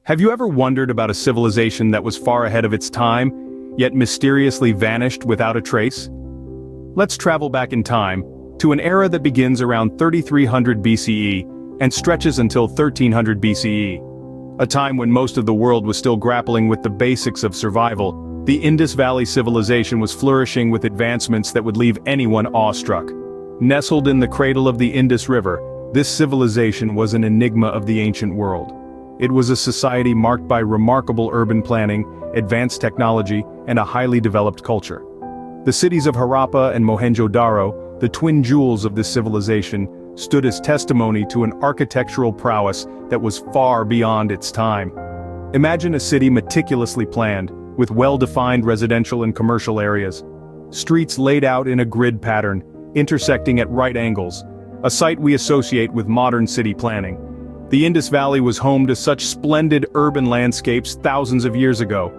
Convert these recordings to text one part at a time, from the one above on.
Have you ever wondered about a civilization that was far ahead of its time, yet mysteriously vanished without a trace? Let's travel back in time, to an era that begins around 3300 BCE and stretches until 1300 BCE. A time when most of the world was still grappling with the basics of survival. The Indus Valley Civilization was flourishing with advancements that would leave anyone awestruck. Nestled in the cradle of the Indus River, this civilization was an enigma of the ancient world. It was a society marked by remarkable urban planning, advanced technology, and a highly developed culture. The cities of Harappa and Mohenjo-Daro, the twin jewels of this civilization, stood as testimony to an architectural prowess that was far beyond its time. Imagine a city meticulously planned, with well-defined residential and commercial areas. Streets laid out in a grid pattern, intersecting at right angles, a sight we associate with modern city planning. The Indus Valley was home to such splendid urban landscapes thousands of years ago.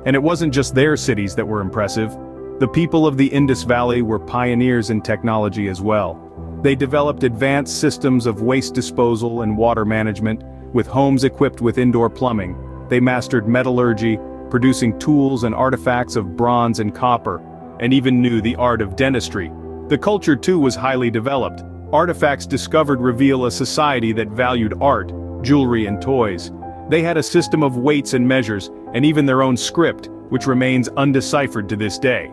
And it wasn't just their cities that were impressive. The people of the Indus Valley were pioneers in technology as well. They developed advanced systems of waste disposal and water management, with homes equipped with indoor plumbing. They mastered metallurgy, producing tools and artifacts of bronze and copper, and even knew the art of dentistry. The culture too was highly developed. Artifacts discovered reveal a society that valued art, jewelry and toys. They had a system of weights and measures, and even their own script, which remains undeciphered to this day.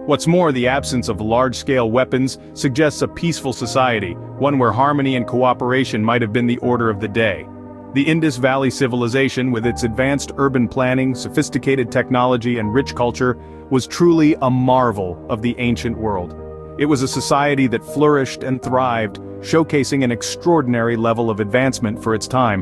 What's more, the absence of large-scale weapons suggests a peaceful society, one where harmony and cooperation might have been the order of the day. The Indus Valley Civilization, with its advanced urban planning, sophisticated technology and rich culture, was truly a marvel of the ancient world. It was a society that flourished and thrived, showcasing an extraordinary level of advancement for its time.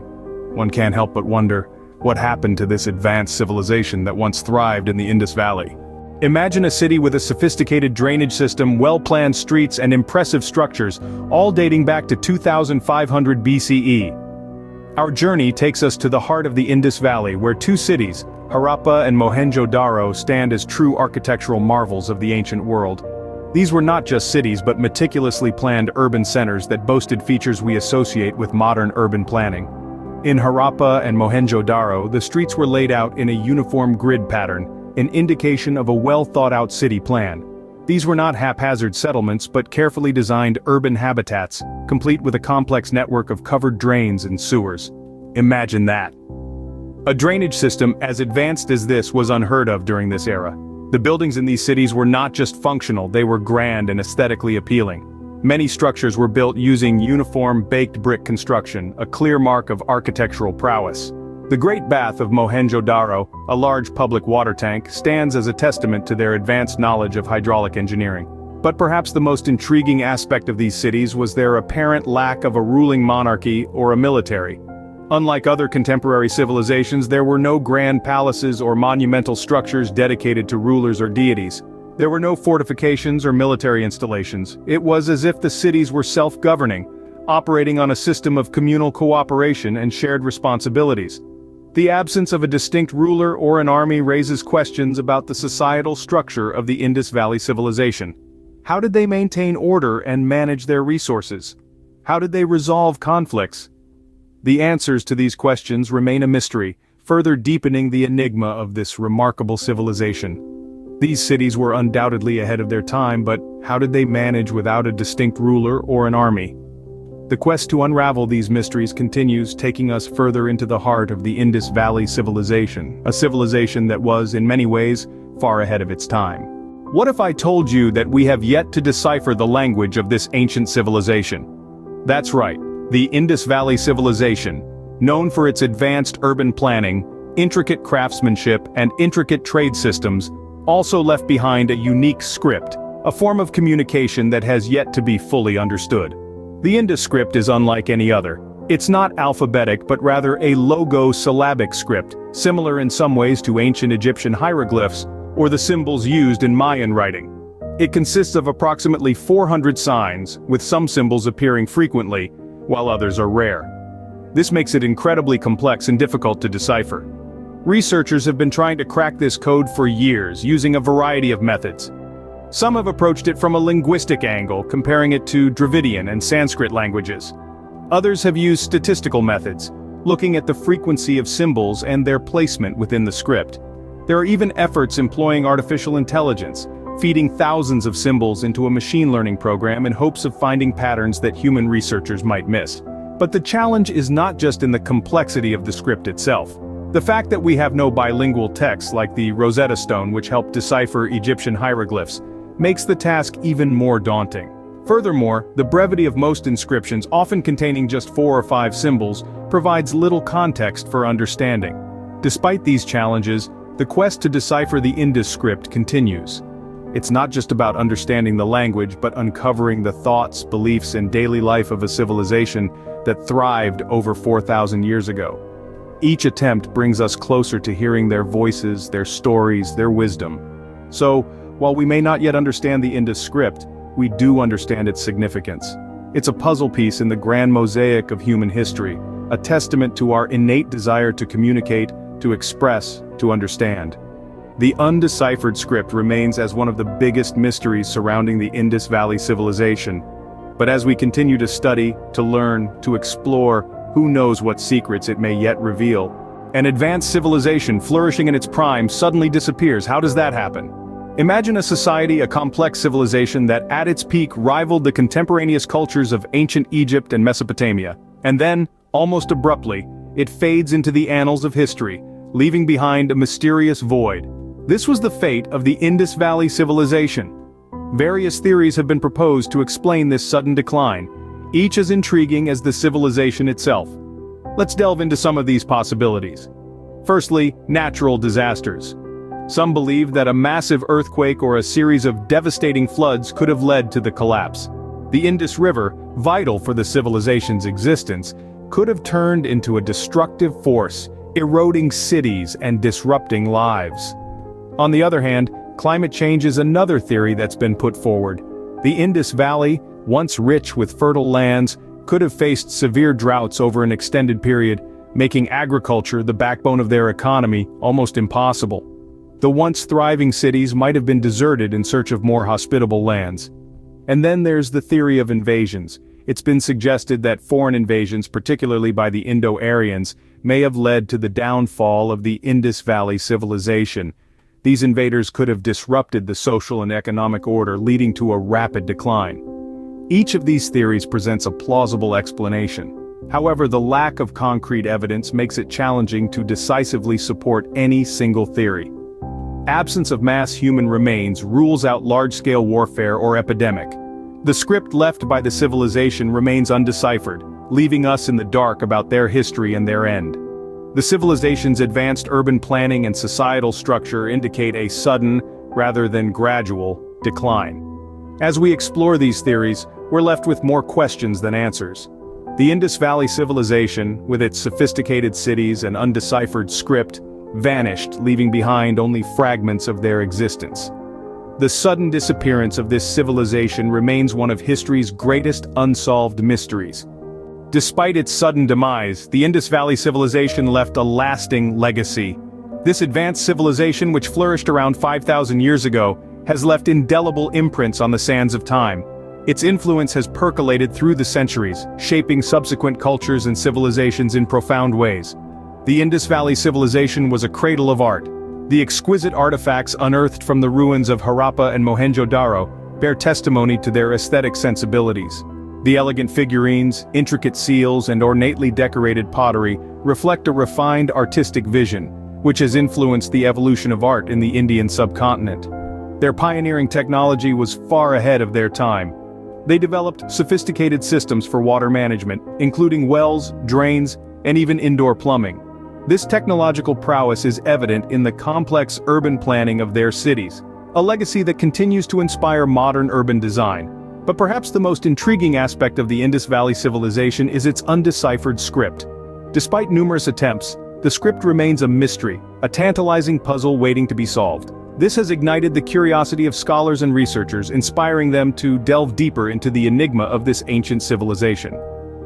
One can't help but wonder, what happened to this advanced civilization that once thrived in the Indus Valley? Imagine a city with a sophisticated drainage system, well-planned streets and impressive structures, all dating back to 2500 BCE. Our journey takes us to the heart of the Indus Valley, where two cities, Harappa and Mohenjo-Daro, stand as true architectural marvels of the ancient world. These were not just cities but meticulously planned urban centers that boasted features we associate with modern urban planning. In Harappa and Mohenjo-Daro, the streets were laid out in a uniform grid pattern, an indication of a well-thought-out city plan. These were not haphazard settlements but carefully designed urban habitats, complete with a complex network of covered drains and sewers. Imagine that. A drainage system as advanced as this was unheard of during this era. The buildings in these cities were not just functional, they were grand and aesthetically appealing. Many structures were built using uniform baked brick construction, a clear mark of architectural prowess. The Great Bath of Mohenjo-Daro, a large public water tank, stands as a testament to their advanced knowledge of hydraulic engineering. But perhaps the most intriguing aspect of these cities was their apparent lack of a ruling monarchy or a military. Unlike other contemporary civilizations, there were no grand palaces or monumental structures dedicated to rulers or deities. There were no fortifications or military installations. It was as if the cities were self-governing, operating on a system of communal cooperation and shared responsibilities. The absence of a distinct ruler or an army raises questions about the societal structure of the Indus Valley Civilization. How did they maintain order and manage their resources? How did they resolve conflicts? The answers to these questions remain a mystery, further deepening the enigma of this remarkable civilization. These cities were undoubtedly ahead of their time, but how did they manage without a distinct ruler or an army? The quest to unravel these mysteries continues, taking us further into the heart of the Indus Valley Civilization, a civilization that was, in many ways, far ahead of its time. What if I told you that we have yet to decipher the language of this ancient civilization? That's right, the Indus Valley Civilization, known for its advanced urban planning, intricate craftsmanship, and intricate trade systems, also left behind a unique script, a form of communication that has yet to be fully understood. The Indus script is unlike any other. It's not alphabetic but rather a logo-syllabic script, similar in some ways to ancient Egyptian hieroglyphs or the symbols used in Mayan writing. It consists of approximately 400 signs, with some symbols appearing frequently, while others are rare. This makes it incredibly complex and difficult to decipher. Researchers have been trying to crack this code for years, using a variety of methods. Some have approached it from a linguistic angle, comparing it to Dravidian and Sanskrit languages. Others have used statistical methods, looking at the frequency of symbols and their placement within the script. There are even efforts employing artificial intelligence, feeding thousands of symbols into a machine learning program in hopes of finding patterns that human researchers might miss. But the challenge is not just in the complexity of the script itself. The fact that we have no bilingual texts like the Rosetta Stone which helped decipher Egyptian hieroglyphs makes the task even more daunting. Furthermore, the brevity of most inscriptions, often containing just 4 or 5 symbols, provides little context for understanding. Despite these challenges, the quest to decipher the Indus script continues. It's not just about understanding the language but uncovering the thoughts, beliefs, and daily life of a civilization that thrived over 4,000 years ago. Each attempt brings us closer to hearing their voices, their stories, their wisdom. So, while we may not yet understand the Indus script, we do understand its significance. It's a puzzle piece in the grand mosaic of human history, a testament to our innate desire to communicate, to express, to understand. The undeciphered script remains as one of the biggest mysteries surrounding the Indus Valley Civilization. But as we continue to study, to learn, to explore, who knows what secrets it may yet reveal. An advanced civilization flourishing in its prime suddenly disappears. How does that happen? Imagine a society, a complex civilization that at its peak rivaled the contemporaneous cultures of ancient Egypt and Mesopotamia. And then, almost abruptly, it fades into the annals of history, leaving behind a mysterious void. This was the fate of the Indus Valley Civilization. Various theories have been proposed to explain this sudden decline, each as intriguing as the civilization itself. Let's delve into some of these possibilities. Firstly, natural disasters. Some believe that a massive earthquake or a series of devastating floods could have led to the collapse. The Indus River, vital for the civilization's existence, could have turned into a destructive force, eroding cities and disrupting lives. On the other hand, climate change is another theory that's been put forward. The Indus Valley, once rich with fertile lands, could have faced severe droughts over an extended period, making agriculture, the backbone of their economy, almost impossible. The once thriving cities might have been deserted in search of more hospitable lands. And then there's the theory of invasions. It's been suggested that foreign invasions, particularly by the Indo-Aryans, may have led to the downfall of the Indus Valley Civilization. These invaders could have disrupted the social and economic order, leading to a rapid decline. Each of these theories presents a plausible explanation. However, the lack of concrete evidence makes it challenging to decisively support any single theory. Absence of mass human remains rules out large-scale warfare or epidemic. The script left by the civilization remains undeciphered, leaving us in the dark about their history and their end. The civilization's advanced urban planning and societal structure indicate a sudden, rather than gradual, decline. As we explore these theories, we're left with more questions than answers. The Indus Valley Civilization, with its sophisticated cities and undeciphered script, vanished, leaving behind only fragments of their existence. The sudden disappearance of this civilization remains one of history's greatest unsolved mysteries. Despite its sudden demise, the Indus Valley Civilization left a lasting legacy. This advanced civilization, which flourished around 5,000 years ago, has left indelible imprints on the sands of time. Its influence has percolated through the centuries, shaping subsequent cultures and civilizations in profound ways. The Indus Valley Civilization was a cradle of art. The exquisite artifacts unearthed from the ruins of Harappa and Mohenjo-Daro bear testimony to their aesthetic sensibilities. The elegant figurines, intricate seals, and ornately decorated pottery reflect a refined artistic vision, which has influenced the evolution of art in the Indian subcontinent. Their pioneering technology was far ahead of their time. They developed sophisticated systems for water management, including wells, drains, and even indoor plumbing. This technological prowess is evident in the complex urban planning of their cities, a legacy that continues to inspire modern urban design. But perhaps the most intriguing aspect of the Indus Valley Civilization is its undeciphered script. Despite numerous attempts, the script remains a mystery, a tantalizing puzzle waiting to be solved. This has ignited the curiosity of scholars and researchers, inspiring them to delve deeper into the enigma of this ancient civilization.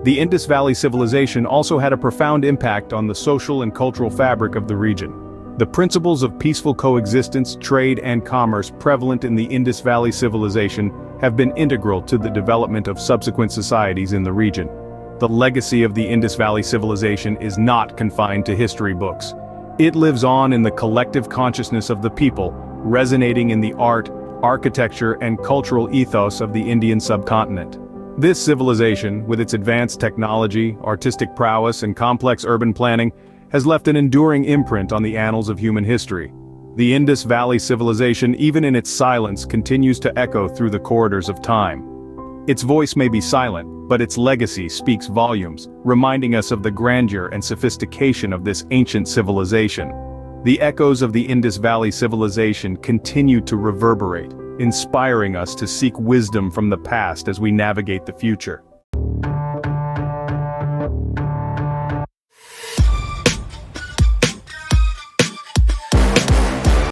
The Indus Valley Civilization also had a profound impact on the social and cultural fabric of the region. The principles of peaceful coexistence, trade, and commerce prevalent in the Indus Valley Civilization have been integral to the development of subsequent societies in the region. the legacy of the Indus Valley Civilization is not confined to history books. It lives on in the collective consciousness of the people, resonating in the art, architecture, and cultural ethos of the Indian subcontinent. This civilization, with its advanced technology, artistic prowess, and complex urban planning, has left an enduring imprint on the annals of human history. The Indus Valley Civilization, even in its silence, continues to echo through the corridors of time. Its voice may be silent, but its legacy speaks volumes, reminding us of the grandeur and sophistication of this ancient civilization. The echoes of the Indus Valley Civilization continue to reverberate, inspiring us to seek wisdom from the past as we navigate the future.